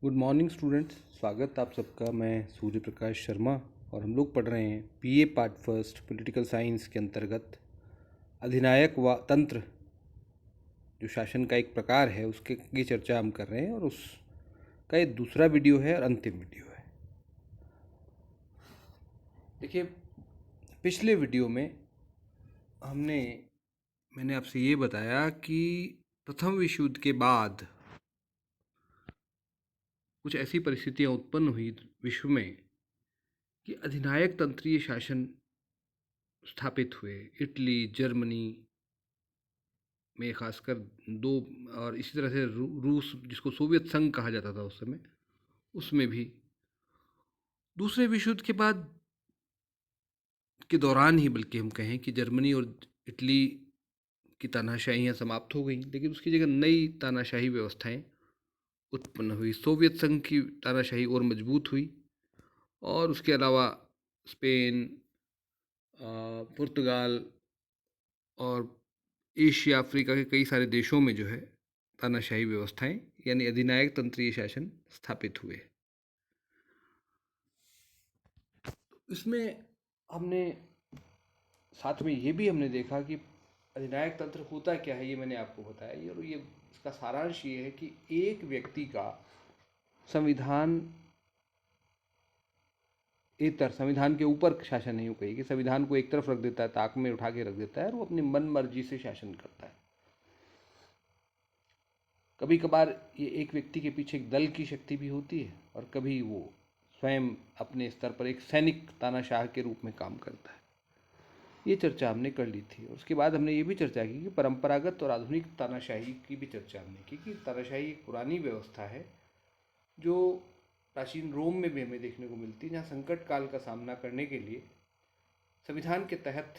Good morning students, स्वागत आप सबका। मैं सूर्य प्रकाश शर्मा और हम लोग पढ़ रहे हैं BA part first political science के अंतर्गत अधिनायक व तंत्र जो शासन का एक प्रकार है उसके की चर्चा हम कर रहे हैं और उसका ये दूसरा वीडियो है और अंतिम वीडियो है। देखिए, पिछले वीडियो में मैंने आपसे ये बताया कि प्रथम विश्व युद्ध के बाद कुछ ऐसी परिस्थितियां उत्पन्न हुई विश्व में कि अधिनायक तंत्रीय शासन स्थापित हुए। इटली, जर्मनी में खासकर दो, और इसी तरह से रूस, जिसको सोवियत संघ कहा जाता था उस समय, उसमें भी दूसरे विश्व युद्ध के बाद के दौरान ही, बल्कि हम कहें कि जर्मनी और इटली की तानाशाहियाँ समाप्त हो गई, लेकिन उसकी जगह नई तानाशाही व्यवस्थाएं उत्पन्न हुई। सोवियत संघ की तानाशाही और मजबूत हुई और उसके अलावा स्पेन, पुर्तगाल और एशिया, अफ्रीका के कई सारे देशों में जो है तानाशाही व्यवस्थाएं यानी अधिनायक तंत्रीय शासन स्थापित हुए। इसमें हमने साथ में ये भी हमने देखा कि अधिनायक तंत्र होता क्या है, ये मैंने आपको बताया। और ये इसका सारांश ये है कि एक व्यक्ति का संविधान संविधान के ऊपर शासन नहीं हो, कही कि संविधान को एक तरफ रख देता है, ताक में उठा के रख देता है और वो अपनी मन मर्जी से शासन करता है। कभी कभार ये एक व्यक्ति के पीछे एक दल की शक्ति भी होती है और कभी वो स्वयं अपने स्तर पर एक सैनिक तानाशाह के रूप में काम करता है। ये चर्चा हमने कर ली थी। और उसके बाद हमने ये भी चर्चा की कि परंपरागत और आधुनिक तानाशाही की भी चर्चा हमने की कि तानाशाही एक पुरानी व्यवस्था है जो प्राचीन रोम में भी हमें देखने को मिलती है, जहाँ संकट काल का सामना करने के लिए संविधान के तहत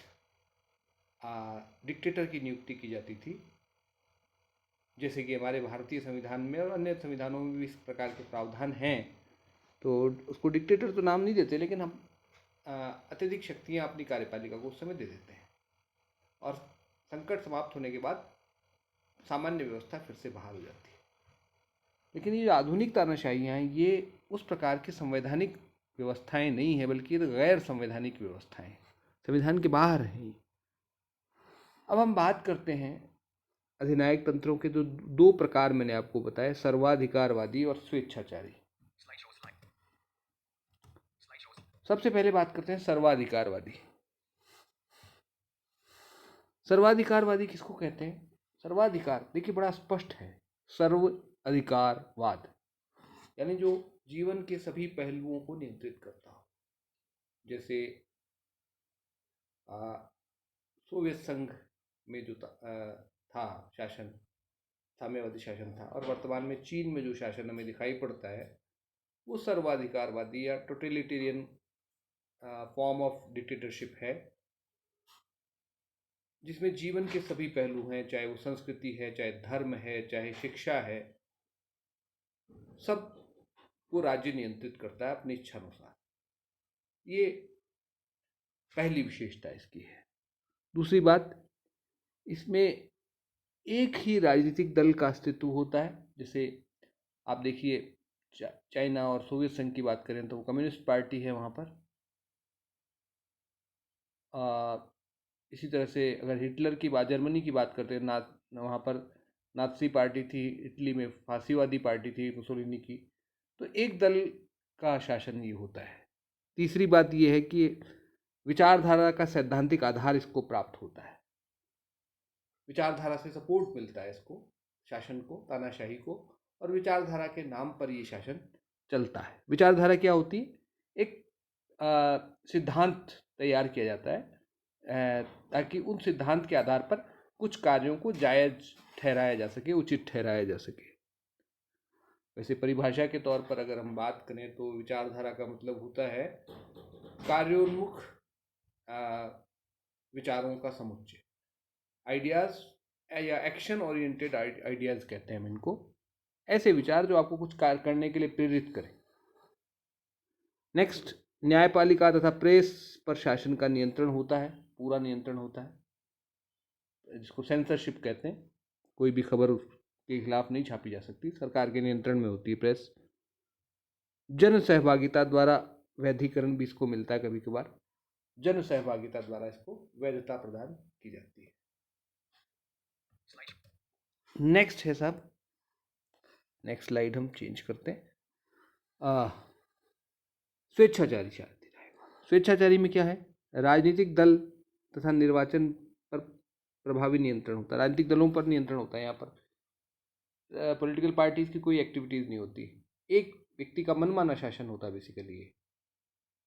डिक्टेटर की नियुक्ति की जाती थी। जैसे कि हमारे भारतीय संविधान में और अन्य संविधानों में भी इस प्रकार के प्रावधान हैं। तो उसको डिक्टेटर तो नाम नहीं देते, लेकिन हम अत्यधिक शक्तियाँ अपनी कार्यपालिका को उस समय दे देते हैं और संकट समाप्त होने के बाद सामान्य व्यवस्था फिर से बहाल हो जाती है। लेकिन ये आधुनिक तानाशाहियाँ हैं, ये उस प्रकार की संवैधानिक व्यवस्थाएं नहीं है, बल्कि ये गैर संवैधानिक व्यवस्थाएं, संविधान के बाहर हैं। अब हम बात करते हैं अधिनायक तंत्रों के जो दो प्रकार मैंने आपको बताए, सर्वाधिकारवादी और स्वेच्छाचारी। सबसे पहले बात करते हैं सर्वाधिकारवादी। सर्वाधिकारवादी किसको कहते हैं? सर्वाधिकार देखिए बड़ा स्पष्ट है। सर्व अधिकारवाद यानी जो जीवन के सभी पहलुओं को नियंत्रित करता हो। जैसे सोवियत संघ में जो था शासन, साम्यवादी शासन था, और वर्तमान में चीन में जो शासन हमें दिखाई पड़ता है वो सर्वाधिकारवादी या टोटलिटेरियन फॉर्म ऑफ डिक्टेटरशिप है, जिसमें जीवन के सभी पहलू हैं, चाहे वो संस्कृति है, चाहे धर्म है, चाहे शिक्षा है, सब वो राज्य नियंत्रित करता है अपनी इच्छा अनुसार। ये पहली विशेषता इसकी है। दूसरी बात, इसमें एक ही राजनीतिक दल का अस्तित्व होता है। जैसे आप देखिए, चाइना और सोवियत संघ की बात करें तो कम्युनिस्ट पार्टी है वहाँ पर। इसी तरह से अगर हिटलर की बात, जर्मनी की बात करते हैं, वहाँ पर नात्सी पार्टी थी, इटली में फांसीवादी पार्टी थी मुसोलिनी की। तो एक दल का शासन ये होता है। तीसरी बात ये है कि विचारधारा का सैद्धांतिक आधार इसको प्राप्त होता है, विचारधारा से सपोर्ट मिलता है इसको, शासन को, तानाशाही को, और विचारधारा के नाम पर ये शासन चलता है। विचारधारा क्या होती है? एक सिद्धांत तैयार किया जाता है ताकि उन सिद्धांत के आधार पर कुछ कार्यों को जायज ठहराया जा सके, उचित ठहराया जा सके। वैसे परिभाषा के तौर पर अगर हम बात करें तो विचारधारा का मतलब होता है कार्योन्मुख विचारों का समुच्चय, आइडियाज या एक्शन ओरिएंटेड आइडियाज कहते हैं हम इनको। ऐसे विचार जो आपको कुछ कार्य करने के लिए प्रेरित करें। नेक्स्ट, न्यायपालिका तथा प्रेस पर शासन का नियंत्रण होता है, पूरा नियंत्रण होता है, जिसको सेंसरशिप कहते हैं। कोई भी खबर उसके खिलाफ नहीं छापी जा सकती, सरकार के नियंत्रण में होती है प्रेस। जन सहभागिता द्वारा वैधीकरण भी इसको मिलता है कभी कभार, जन सहभागिता द्वारा इसको वैधता प्रदान की जाती है। नेक्स्ट है साहब, नेक्स्ट स्लाइड हम चेंज करते हैं। स्वेच्छाचारी शादी। स्वेच्छाचारी में क्या है, राजनीतिक दल तथा निर्वाचन पर प्रभावी नियंत्रण होता है, राजनीतिक दलों पर नियंत्रण होता है। यहाँ पर पॉलिटिकल पार्टीज की कोई एक्टिविटीज नहीं होती, एक व्यक्ति का मनमाना शासन होता है बेसिकली, ये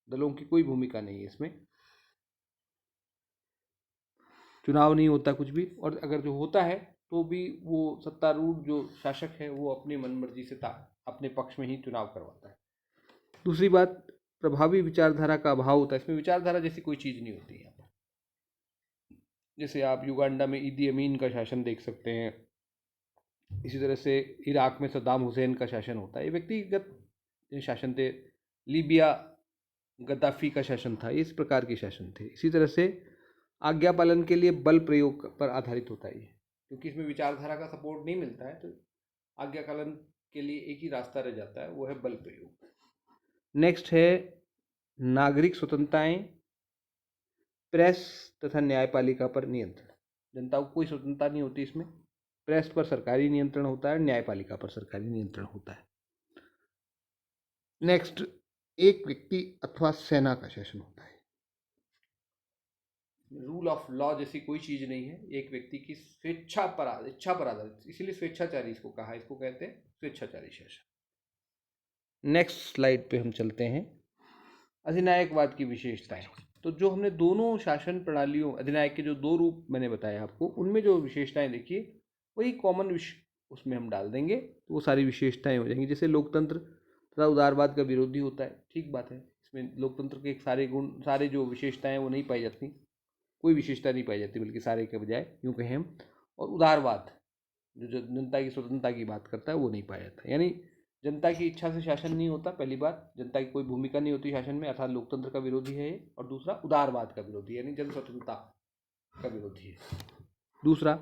दलों की कोई भूमिका नहीं है इसमें, चुनाव नहीं होता कुछ भी, और अगर जो होता है तो भी वो सत्तारूढ़ जो शासक है वो अपनी मनमर्जी से अपने पक्ष में ही चुनाव करवाता है। दूसरी बात, प्रभावी विचारधारा का अभाव होता है, इसमें विचारधारा जैसी कोई चीज़ नहीं होती है। जैसे आप युगांडा में ईदी अमीन का शासन देख सकते हैं, इसी तरह से इराक में सद्दाम हुसैन का शासन होता है, ये व्यक्तिगत शासन थे। लीबिया गद्दाफी का शासन था, इस प्रकार के शासन थे। इसी तरह से आज्ञा पालन के लिए बल प्रयोग पर आधारित होता है ये, क्योंकि इसमें विचारधारा का सपोर्ट नहीं मिलता है, तो आज्ञा पालन के लिए एक ही रास्ता रह जाता है, वो है बल प्रयोग। नेक्स्ट है नागरिक स्वतंत्रताएं, प्रेस तथा न्यायपालिका पर नियंत्रण। जनता को कोई स्वतंत्रता नहीं होती इसमें, प्रेस पर सरकारी नियंत्रण होता है, न्यायपालिका पर सरकारी नियंत्रण होता है। नेक्स्ट, एक व्यक्ति अथवा सेना का शासन होता है, रूल ऑफ लॉ जैसी कोई चीज नहीं है, एक व्यक्ति की स्वेच्छा पर, इच्छा पर आधारित, इसीलिए स्वेच्छाचारी इसको कहा, इसको कहते हैं स्वेच्छाचारी शासन। नेक्स्ट स्लाइड पे हम चलते हैं, अधिनायकवाद की विशेषताएं। तो जो हमने दोनों शासन प्रणालियों, अधिनायक के जो दो रूप मैंने बताए आपको, उनमें जो विशेषताएं देखिए वही कॉमन उसमें हम डाल देंगे तो वो सारी विशेषताएं हो जाएंगी। जैसे लोकतंत्र तथा उदारवाद का विरोधी होता है, ठीक बात है, इसमें लोकतंत्र के सारे गुण, सारे जो विशेषताएं वो नहीं पाई जाती, कोई विशेषता नहीं पाई जाती, बल्कि सारे के बजाय यूँ कहें हम। और उदारवाद जो जनता की स्वतंत्रता की बात करता है वो नहीं पाया जाता, यानी जनता की इच्छा से शासन नहीं होता, पहली बात, जनता की कोई भूमिका नहीं होती शासन में, अर्थात लोकतंत्र का विरोधी है। और दूसरा उदारवाद का विरोधी, यानी जन स्वतंत्रता का विरोधी है। दूसरा,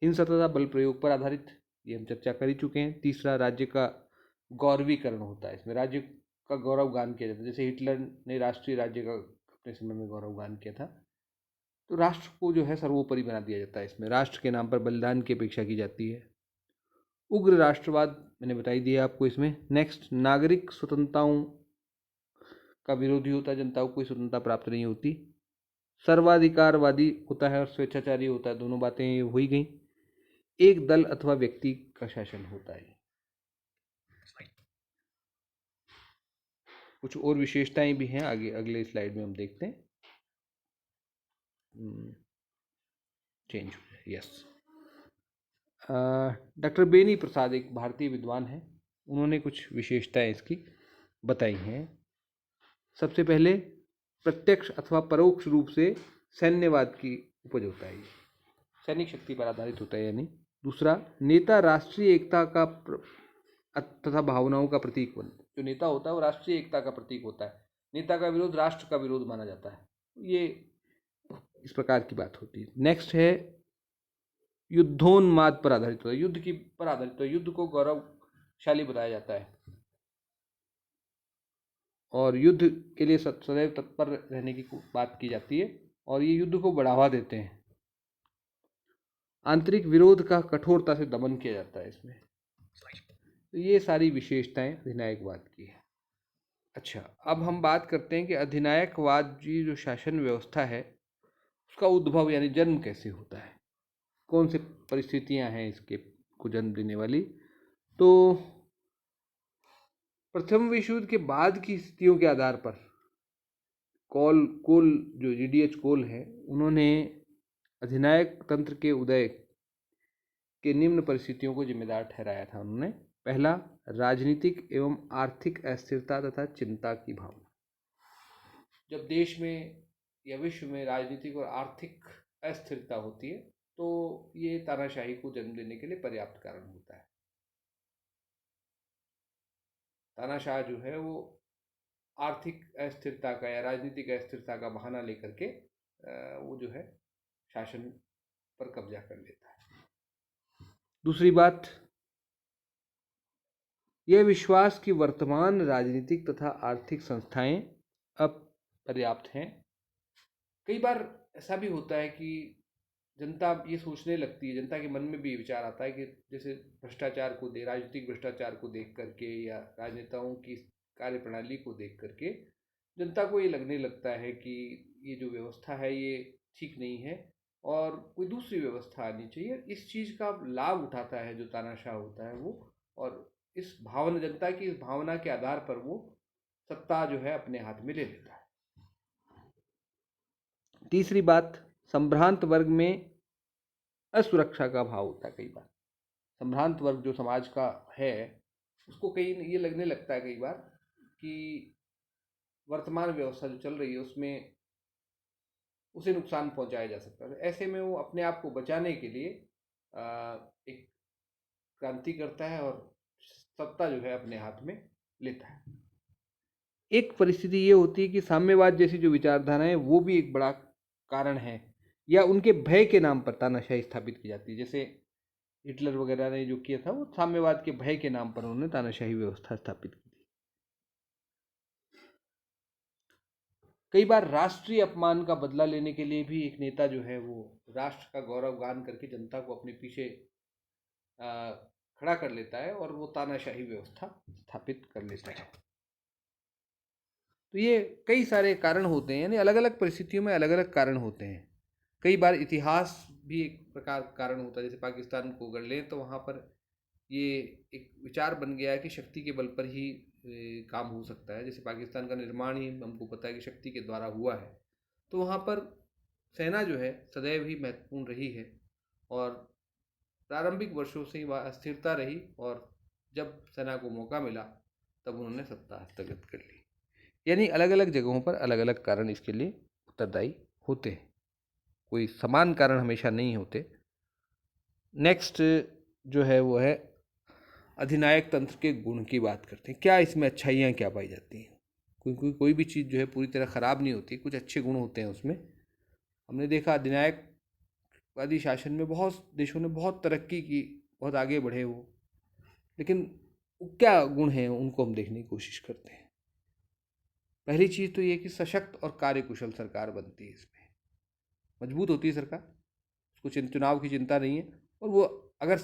हिंसा तथा बल प्रयोग पर आधारित, ये हम चर्चा कर ही चुके हैं। तीसरा, राज्य का गौरवीकरण होता है, इसमें राज्य का गौरव गान किया जाता है, जैसे हिटलर ने राष्ट्रीय राज्य का अपने समय में गौरव गान किया था। तो राष्ट्र को जो है सर्वोपरि बना दिया जाता है, इसमें राष्ट्र के नाम पर बलिदान की अपेक्षा की जाती है। उग्र राष्ट्रवाद मैंने बताई दिया आपको इसमें। नेक्स्ट, नागरिक स्वतंत्रताओं का विरोधी होता है, जनता को कोई स्वतंत्रता प्राप्त नहीं होती। सर्वाधिकारवादी होता है और स्वेच्छाचारी होता है, दोनों बातें ये हो ही गई। एक दल अथवा व्यक्ति का शासन होता है। कुछ और विशेषताएं भी हैं, आगे अगले स्लाइड में हम देखते हैं। चेंज हो जाए, यस। डॉक्टर बेनी प्रसाद एक भारतीय विद्वान हैं, उन्होंने कुछ विशेषताएं इसकी बताई हैं। सबसे पहले, प्रत्यक्ष अथवा परोक्ष रूप से सैन्यवाद की उपज होता है, सैनिक शक्ति पर आधारित होता है यानी। दूसरा, नेता राष्ट्रीय एकता का तथा भावनाओं का प्रतीक बन, जो नेता होता है वो राष्ट्रीय एकता का प्रतीक होता है, नेता का विरोध राष्ट्र का विरोध माना जाता है, ये इस प्रकार की बात होती है। नेक्स्ट है, युद्धोन्माद पर आधारित होता है, युद्ध की पर आधारित होता है, युद्ध को गौरवशाली बताया जाता है और युद्ध के लिए सदैव तत्पर रहने की बात की जाती है, और ये युद्ध को बढ़ावा देते हैं। आंतरिक विरोध का कठोरता से दमन किया जाता है इसमें। तो ये सारी विशेषताएं अधिनायकवाद की है। अच्छा, अब हम बात करते हैं कि अधिनायकवाद की जो शासन व्यवस्था है उसका उद्भव यानी जन्म कैसे होता है, कौन सी परिस्थितियां हैं इसके को जन्म देने वाली। तो प्रथम विश्व युद्ध के बाद की स्थितियों के आधार पर कोल जो जीडीएच कोल है, उन्होंने अधिनायक तंत्र के उदय के निम्न परिस्थितियों को जिम्मेदार ठहराया था। उन्होंने, पहला, राजनीतिक एवं आर्थिक अस्थिरता तथा चिंता की भावना। जब देश में या विश्व में राजनीतिक और आर्थिक अस्थिरता होती है तो ये तानाशाही को जन्म देने के लिए पर्याप्त कारण होता है। तानाशाह जो है वो आर्थिक अस्थिरता का या राजनीतिक अस्थिरता का बहाना लेकर के वो जो है शासन पर कब्जा कर लेता है। दूसरी बात, यह विश्वास कि वर्तमान राजनीतिक तथा आर्थिक संस्थाएं अपर्याप्त हैं। कई बार ऐसा भी होता है कि जनता ये सोचने लगती है, जनता के मन में भी ये विचार आता है कि जैसे भ्रष्टाचार को राजनीतिक भ्रष्टाचार को देख करके या राजनेताओं की कार्यप्रणाली को देख करके जनता को ये लगने लगता है कि ये जो व्यवस्था है ये ठीक नहीं है और कोई दूसरी व्यवस्था आनी चाहिए। इस चीज़ का लाभ उठाता है जो तानाशाह होता है वो, और इस भावना, जनता की इस भावना के आधार पर वो सत्ता जो है अपने हाथ में ले लेता है। तीसरी बात, संभ्रांत वर्ग में असुरक्षा का भाव होता है। कई बार संभ्रांत वर्ग जो समाज का है उसको कई ये लगने लगता है कई बार कि वर्तमान व्यवस्था जो चल रही है उसमें उसे नुकसान पहुंचाया जा सकता है। ऐसे में वो अपने आप को बचाने के लिए एक क्रांति करता है और सत्ता जो है अपने हाथ में लेता है। एक परिस्थिति ये होती है कि साम्यवाद जैसी जो विचारधारा है वो भी एक बड़ा कारण है, या उनके भय के नाम पर तानाशाही स्थापित की जाती है। जैसे हिटलर वगैरह ने जो किया था वो साम्यवाद के भय के नाम पर उन्होंने तानाशाही व्यवस्था स्थापित की थी। कई बार राष्ट्रीय अपमान का बदला लेने के लिए भी एक नेता जो है वो राष्ट्र का गौरव गान करके जनता को अपने पीछे खड़ा कर लेता है और वो तानाशाही व्यवस्था स्थापित कर लेता है। तो ये कई सारे कारण होते हैं, यानी अलग अलग परिस्थितियों में अलग अलग कारण होते हैं। कई बार इतिहास भी एक प्रकार कारण होता है। जैसे पाकिस्तान को अगर लें तो वहाँ पर ये एक विचार बन गया है कि शक्ति के बल पर ही काम हो सकता है। जैसे पाकिस्तान का निर्माण ही हमको पता है कि शक्ति के द्वारा हुआ है। तो वहाँ पर सेना जो है सदैव ही महत्वपूर्ण रही है और प्रारंभिक वर्षों से ही वह अस्थिरता रही, और जब सेना को मौका मिला तब उन्होंने सत्ता हस्तगत कर ली। यानी अलग अलग जगहों पर अलग अलग कारण इसके लिए उत्तरदायी होते हैं, कोई समान कारण हमेशा नहीं होते। नेक्स्ट जो है वो है अधिनायक तंत्र के गुण की बात करते हैं। क्या इसमें अच्छाइयाँ क्या पाई जाती हैं? कोई भी चीज़ जो है पूरी तरह ख़राब नहीं होती, कुछ अच्छे गुण होते हैं उसमें। हमने देखा अधिनायकवादी शासन में बहुत देशों ने बहुत तरक्की की, बहुत आगे बढ़े वो, लेकिन क्या गुण हैं उनको हम देखने की कोशिश करते हैं। पहली चीज़ तो ये कि सशक्त और कार्यकुशल सरकार बनती है, इसमें मजबूत होती है सरकार, उसको चुनाव की चिंता नहीं है। और वो अगर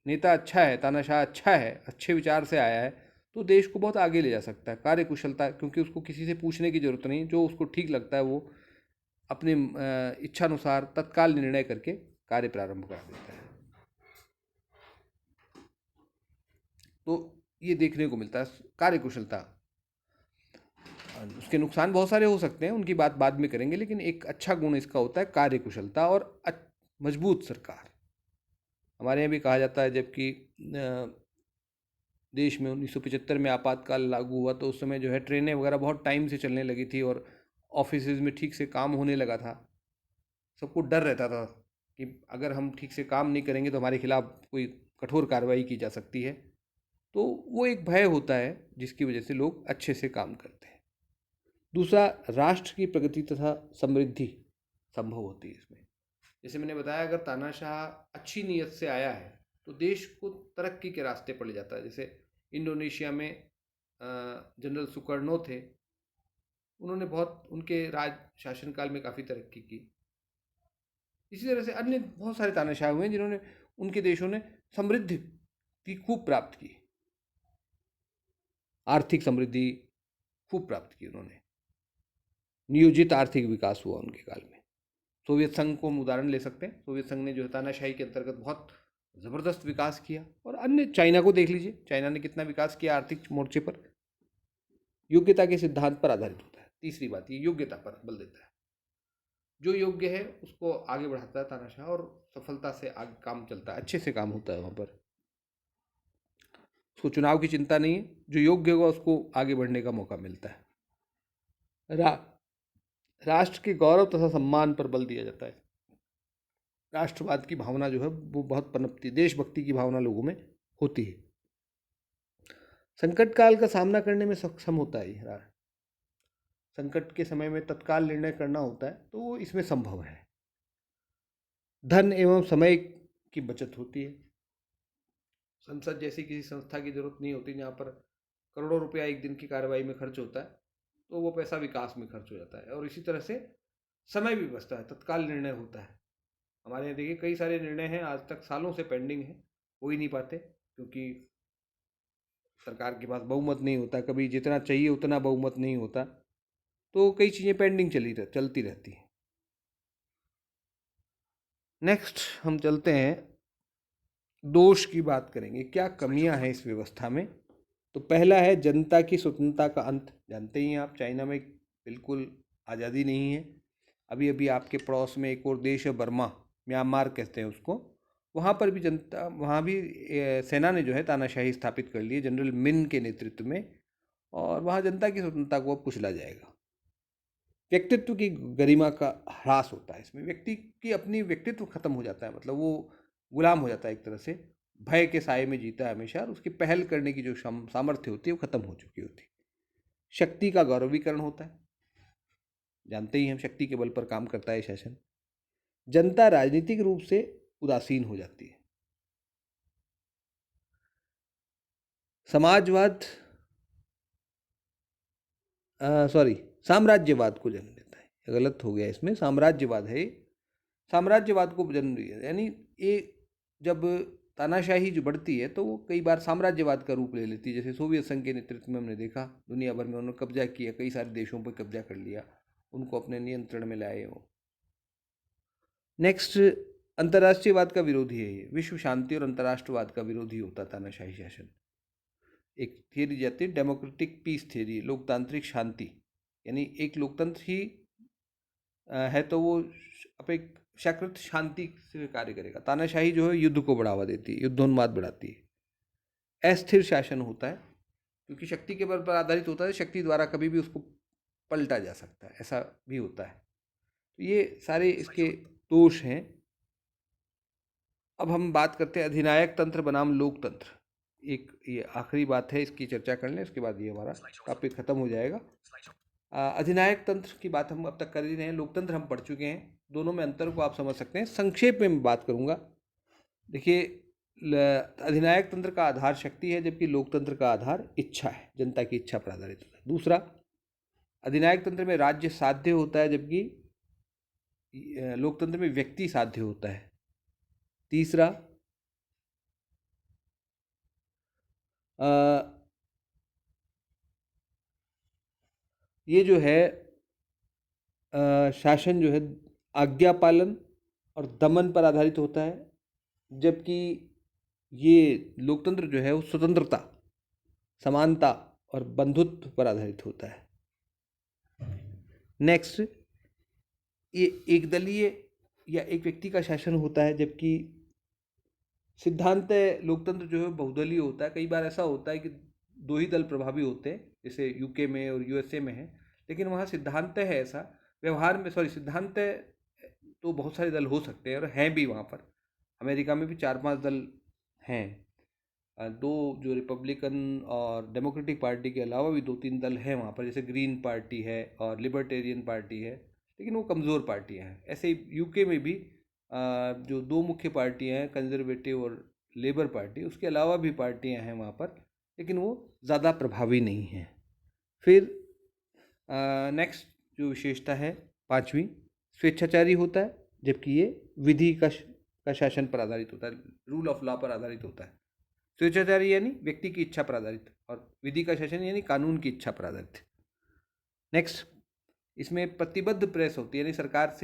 नेता अच्छा है, तानाशाह अच्छा है, अच्छे विचार से आया है, तो देश को बहुत आगे ले जा सकता है। कार्यकुशलता, क्योंकि उसको किसी से पूछने की जरूरत नहीं, जो उसको ठीक लगता है वो अपने इच्छानुसार तत्काल निर्णय करके कार्य प्रारंभ कर देता है। तो ये देखने को मिलता है कार्यकुशलता। उसके नुकसान बहुत सारे हो सकते हैं, उनकी बात बाद में करेंगे, लेकिन एक अच्छा गुण इसका होता है कार्यकुशलता और मजबूत सरकार। हमारे यहाँ भी कहा जाता है जबकि देश में 1975 में आपातकाल लागू हुआ तो उस समय जो है ट्रेनें वगैरह बहुत टाइम से चलने लगी थी और ऑफिसेज में ठीक से काम होने लगा था। सबको डर रहता था कि अगर हम ठीक से काम नहीं करेंगे तो हमारे खिलाफ कोई कठोर कार्रवाई की जा सकती है। तो वो एक भय होता है जिसकी वजह से लोग अच्छे से काम करते हैं। दूसरा, राष्ट्र की प्रगति तथा समृद्धि संभव होती है इसमें। जैसे मैंने बताया, अगर तानाशाह अच्छी नीयत से आया है तो देश को तरक्की के रास्ते पर ले जाता है। जैसे इंडोनेशिया में जनरल सुकर्नो थे, उन्होंने उनके राज शासनकाल में काफ़ी तरक्की की। इसी तरह से अन्य बहुत सारे तानाशाह हुए हैं जिन्होंने, उनके देशों ने समृद्धि की खूब प्राप्त की, आर्थिक समृद्धि खूब प्राप्त की उन्होंने, नियोजित आर्थिक विकास हुआ उनके काल में। सोवियत संघ को हम उदाहरण ले सकते हैं। सोवियत संघ ने जो है तानाशाही के अंतर्गत बहुत ज़बरदस्त विकास किया। और अन्य, चाइना को देख लीजिए, चाइना ने कितना विकास किया आर्थिक मोर्चे पर। योग्यता के सिद्धांत पर आधारित होता है। तीसरी बात, ये योग्यता पर बल देता है। जो योग्य है उसको आगे बढ़ाता है तानाशाह और सफलता से आगे काम चलता है, अच्छे से काम होता है वहाँ पर। उसको चुनाव की चिंता नहीं है, जो योग्य होगा उसको आगे बढ़ने का मौका मिलता है। राष्ट्र के गौरव तथा सम्मान पर बल दिया जाता है। राष्ट्रवाद की भावना जो है वो बहुत पनपती, देशभक्ति की भावना लोगों में होती है। संकट काल का सामना करने में सक्षम होता है। संकट के समय में तत्काल निर्णय करना होता है तो वो इसमें संभव है। धन एवं समय की बचत होती है। संसद जैसी किसी संस्था की ज़रूरत नहीं होती जहाँ पर करोड़ों रुपया एक दिन की कार्रवाई में खर्च होता है, तो वो पैसा विकास में खर्च हो जाता है और इसी तरह से समय भी बचता है, तत्काल निर्णय होता है। हमारे यहाँ देखिए कई सारे निर्णय हैं आज तक सालों से पेंडिंग हैं, हो ही नहीं पाते क्योंकि सरकार के पास बहुमत नहीं होता, कभी जितना चाहिए उतना बहुमत नहीं होता, तो कई चीज़ें पेंडिंग चलती रहती हैं। नेक्स्ट हम चलते हैं, दोष की बात करेंगे, क्या कमियां हैं इस व्यवस्था में। तो पहला है जनता की स्वतंत्रता का अंत। जानते ही हैं आप, चाइना में बिल्कुल आज़ादी नहीं है। अभी अभी आपके पड़ोस में एक और देश है बर्मा, म्यांमार कहते हैं उसको, वहाँ पर भी जनता, वहाँ भी सेना ने जो है तानाशाही स्थापित कर ली है जनरल मिन के नेतृत्व में, और वहाँ जनता की स्वतंत्रता को अब कुचला जाएगा। व्यक्तित्व की गरिमा का ह्रास होता है इसमें, व्यक्ति की अपनी व्यक्तित्व खत्म हो जाता है, मतलब वो गुलाम हो जाता है एक तरह से, भय के साए में जीता है हमेशा, और उसकी पहल करने की जो सामर्थ्य होती है वो खत्म हो चुकी होती है। शक्ति का गौरवीकरण होता है, जानते ही हम शक्ति के बल पर काम करता है शासन। जनता राजनीतिक रूप से उदासीन हो जाती है। समाजवाद, सॉरी, साम्राज्यवाद को जन्म देता है, गलत हो गया इसमें, साम्राज्यवाद है, साम्राज्यवाद को जन्म दिया, यानी ये जब तानाशाही जो बढ़ती है तो वो कई बार साम्राज्यवाद का रूप ले लेती है। जैसे सोवियत संघ के नेतृत्व में हमने देखा, दुनिया भर में उन्होंने कब्जा किया, कई सारे देशों पर कब्जा कर लिया, उनको अपने नियंत्रण में लाए वो। नेक्स्ट, अंतर्राष्ट्रीयवाद का विरोधी है ये, विश्व शांति और अंतर्राष्ट्रवाद का विरोधी होता तानाशाही शासन। एक थियरी जाती है डेमोक्रेटिक पीस थियरी, लोकतांत्रिक शांति, यानी एक लोकतंत्र ही है तो वो अपेक्षाकृत शांति से कार्य करेगा। तानाशाही जो है युद्ध को बढ़ावा देती है, युद्धोन्माद बढ़ाती है। अस्थिर शासन होता है क्योंकि शक्ति के बल पर आधारित होता है, शक्ति द्वारा कभी भी उसको पलटा जा सकता है, ऐसा भी होता है। तो ये सारे इसके दोष हैं। अब हम बात करते हैं अधिनायक तंत्र बनाम लोकतंत्र। एक ये आखिरी बात है, इसकी चर्चा कर लें, उसके बाद ये हमारा टॉपिक खत्म हो जाएगा। अधिनायक तंत्र की बात हम अब तक कर ही रहे हैं, लोकतंत्र हम पढ़ चुके हैं, दोनों में अंतर को आप समझ सकते हैं। संक्षेप में मैं बात करूंगा। देखिए, अधिनायक तंत्र का आधार शक्ति है, जबकि लोकतंत्र का आधार इच्छा है, जनता की इच्छा पर आधारित होता है। दूसरा, अधिनायक तंत्र में राज्य साध्य होता है, जबकि लोकतंत्र में व्यक्ति साध्य होता है। तीसरा, ये जो है शासन जो है आज्ञा पालन और दमन पर आधारित होता है, जबकि ये लोकतंत्र जो है वो स्वतंत्रता, समानता और बंधुत्व पर आधारित होता है। नेक्स्ट, ये एक दलीय या एक व्यक्ति का शासन होता है, जबकि सिद्धांत लोकतंत्र जो है बहुदलीय होता है। कई बार ऐसा होता है कि दो ही दल प्रभावी होते हैं, जैसे यूके में और यूएसए में है, लेकिन वहाँ सिद्धांत है ऐसा, व्यवहार में सिद्धांत तो बहुत सारे दल हो सकते हैं और हैं भी वहाँ पर। अमेरिका में भी 4-5 दल हैं, दो जो रिपब्लिकन और डेमोक्रेटिक पार्टी के अलावा भी 2-3 दल हैं वहाँ पर, जैसे ग्रीन पार्टी है और लिबर्टेरियन पार्टी है, लेकिन वो कमज़ोर पार्टियाँ हैं। ऐसे ही यूके में भी जो दो मुख्य पार्टियाँ हैं, कंजर्वेटिव और लेबर पार्टी, उसके अलावा भी पार्टियाँ हैं वहाँ पर, लेकिन वो ज़्यादा प्रभावी नहीं हैं। फिर नेक्स्ट जो विशेषता है, पांचवी, स्वेच्छाचारी होता है, जबकि ये विधि का शासन पर आधारित होता है, रूल ऑफ लॉ पर आधारित होता है। स्वेच्छाचारी यानी व्यक्ति की इच्छा पर आधारित, और विधि का शासन यानी कानून की इच्छा पर आधारित। नेक्स्ट, इसमें प्रतिबद्ध प्रेस होती है, यानी सरकार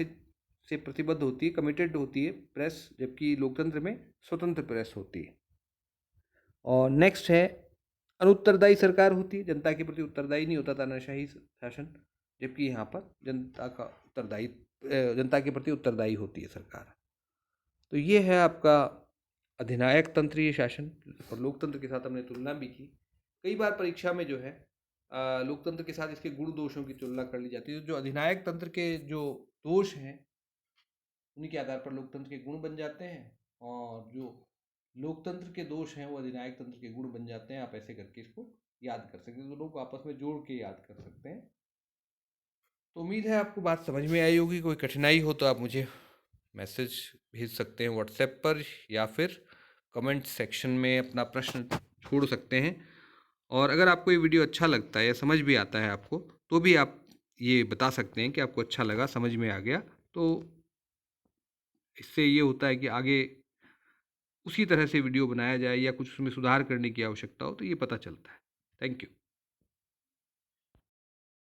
से प्रतिबद्ध होती है, कमिटेड होती है प्रेस, जबकि लोकतंत्र में स्वतंत्र प्रेस होती है। और नेक्स्ट है अनुत्तरदायी सरकार होती है, जनता के प्रति उत्तरदायी नहीं होता तानाशाही शासन, जबकि यहाँ पर जनता के प्रति उत्तरदायी होती है सरकार। तो ये है आपका अधिनायक तंत्रीय शासन, और लोकतंत्र के साथ हमने तुलना भी की। कई बार परीक्षा में जो है लोकतंत्र के साथ इसके गुण दोषों की तुलना कर ली जाती है। जो अधिनायक तंत्र के जो दोष हैं उन्हीं के आधार पर लोकतंत्र के गुण बन जाते हैं, और जो लोकतंत्र के दोष हैं वो अधिनायक तंत्र के गुण बन जाते हैं। आप ऐसे करके इसको याद कर सकते हैं, दोनों को आपस में जोड़ के याद कर सकते हैं। तो उम्मीद है आपको बात समझ में आई होगी। कोई कठिनाई हो तो आप मुझे मैसेज भेज सकते हैं व्हाट्सएप पर, या फिर कमेंट सेक्शन में अपना प्रश्न छोड़ सकते हैं। और अगर आपको ये वीडियो अच्छा लगता है या समझ भी आता है आपको, तो भी आप ये बता सकते हैं कि आपको अच्छा लगा, समझ में आ गया। तो इससे ये होता है कि आगे उसी तरह से वीडियो बनाया जाए या कुछ उसमें सुधार करने की आवश्यकता हो तो ये पता चलता है। Thank you.